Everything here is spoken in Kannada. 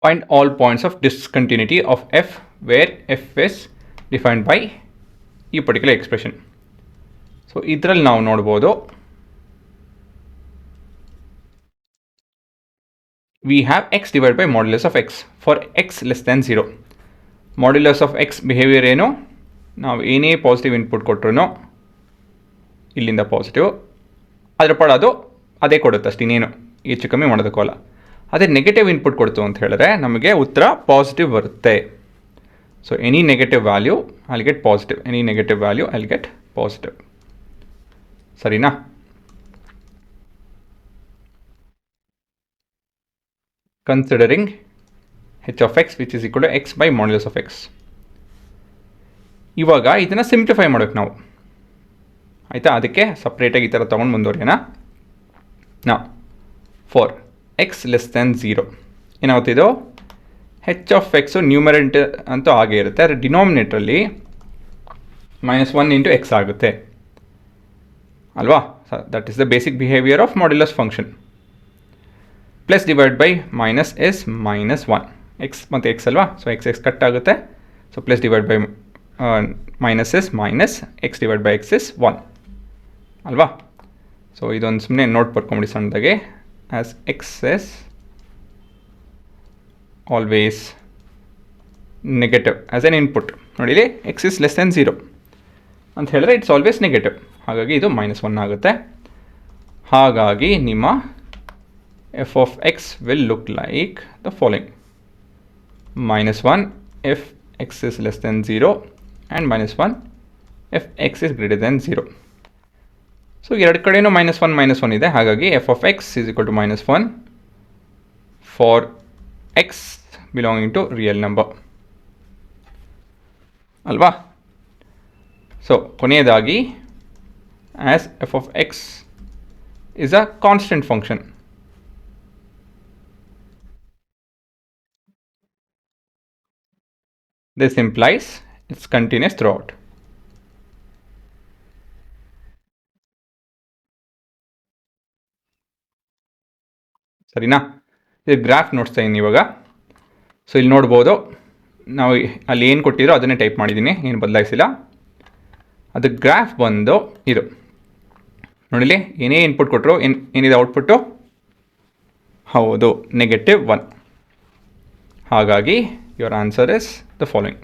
Find all points of discontinuity of f where f is defined by ಈ ಪರ್ಟಿಕ್ಯುಲರ್ ಎಕ್ಸ್ಪ್ರೆಷನ್. ಸೊ ಇದರಲ್ಲಿ ನಾವು ನೋಡ್ಬೋದು we have x divided by modulus of x for x less than 0. Modulus of x behavior ಏನು, ನಾವು ಏನೇ ಪಾಸಿಟಿವ್ ಇನ್ಪುಟ್ ಕೊಟ್ಟರು ಇಲ್ಲಿಂದ ಪಾಸಿಟಿವ್ ಅದರ ಪಾಡು ಅದು ಅದೇ ಕೊಡುತ್ತೆ ಅಷ್ಟು, ಇನ್ನೇನು ಹೆಚ್ಚು ಕಮ್ಮಿ ಮಾಡೋದಕ್ಕಲ್ಲ. ಅದೇ ನೆಗೆಟಿವ್ ಇನ್ಪುಟ್ ಕೊಡ್ತು ಅಂತ ಹೇಳಿದ್ರೆ ನಮಗೆ ಉತ್ತರ ಪಾಸಿಟಿವ್ ಬರುತ್ತೆ. So any negative value I'll get positive, any negative value I'll get positive. ಸರಿನಾ? Considering h of x which is equal to x by modulus of x. ಇವಾಗ ಇದನ್ನು ಸಿಂಪ್ಲಿಫೈ ಮಾಡೋಕ್ಕೆ ನಾವು, ಆಯಿತಾ? ಅದಕ್ಕೆ ಸಪ್ರೇಟಾಗಿ ಈ ಥರ ತೊಗೊಂಡು ಮುಂದುವರಿಯೋಣ. ನಾವು ಫಾರ್ ಎಕ್ಸ್ ಲೆಸ್ ದೆನ್ 0 ಏನಾಗುತ್ತಿದ್ದು ಹೆಚ್ ಆಫ್ ಎಕ್ಸು ನ್ಯೂಮರೇಟರ್ ಅಂತೂ ಹಾಗೆ ಇರುತ್ತೆ, ಆದರೆ ಡಿನಾಮಿನೇಟ್ರಲ್ಲಿ -1 × x ಆಗುತ್ತೆ ಅಲ್ವಾ? That is the basic behaviour of modulus function. Plus divide by minus s -1, x ಮತ್ತು ಎಕ್ಸ್ ಅಲ್ವಾ? ಸೊ ಎಕ್ಸ್ ಕಟ್ ಆಗುತ್ತೆ. So plus divide by minus s minus x divide by x is 1 ಅಲ್ವಾ? ಸೊ ಇದೊಂದು ಸುಮ್ಮನೆ ನೋಟ್ ಬರ್ಕೊಂಬಿಡಿ ಸಣ್ಣದಾಗೆ. As x s always negative as an input. ನೋಡಿಲಿ ಎಕ್ಸ್ ಇಸ್ ಲೆಸ್ ದೆನ್ 0 ಅಂತ ಹೇಳಿದ್ರೆ ಇಟ್ಸ್ ಆಲ್ವೇಸ್ ನೆಗೆಟಿವ್, ಹಾಗಾಗಿ ಇದು -1 ಆಗುತ್ತೆ. ಹಾಗಾಗಿ ನಿಮ್ಮ f of x will look like the following: -1 if x is less than 0 and -1 if x is greater than 0. So ಎರಡು ಕಡೆಯೂ -1 ಇದೆ, ಹಾಗಾಗಿ f of x is equal to -1 for x belonging to real number ಅಲ್ವಾ? ಸೊ ಕೊನೆಯದಾಗಿ as f of x is a constant function, this implies it's continuous throughout. ಸರಿನಾ? ಇದು ಗ್ರಾಫ್ ನೋಡ್ತಾ ಇದ್ದೀನಿ ಇವಾಗ. ಸೊ ಇಲ್ಲಿ ನೋಡ್ಬೋದು, ನಾವು ಅಲ್ಲಿ ಏನು ಕೊಟ್ಟಿರೋ ಅದನ್ನೇ ಟೈಪ್ ಮಾಡಿದ್ದೀನಿ, ಏನು ಬದಲಾಯಿಸಿಲ್ಲ. ಅದು ಗ್ರಾಫ್ ಬಂದು ಇದು ನೋಡಿಲಿ, ಏನೇ ಇನ್ಪುಟ್ ಕೊಟ್ಟರು ಏನಿದೆ ಔಟ್ಪುಟ್ಟು? ಹೌದು, -1. ಹಾಗಾಗಿ your answer is the following.